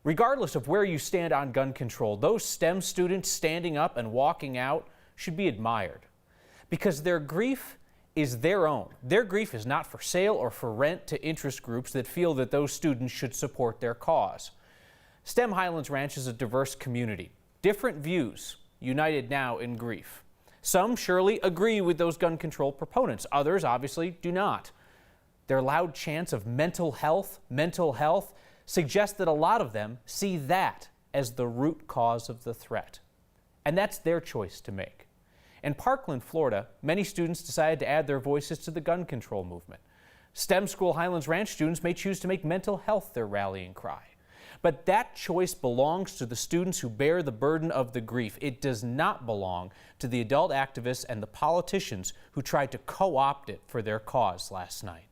Regardless of where you stand on gun control, those STEM students standing up and walking out should be admired because their grief is their own. Their grief is not for sale or for rent to interest groups that feel that those students should support their cause. STEM Highlands Ranch is a diverse community. Different views united now in grief. Some surely agree with those gun control proponents. Others obviously do not. Their loud chants of mental health suggest that a lot of them see that as the root cause of the threat. And that's their choice to make. In Parkland, Florida, many students decided to add their voices to the gun control movement. STEM School Highlands Ranch students may choose to make mental health their rallying cry. But that choice belongs to the students who bear the burden of the grief. It does not belong to the adult activists and the politicians who tried to co-opt it for their cause last night.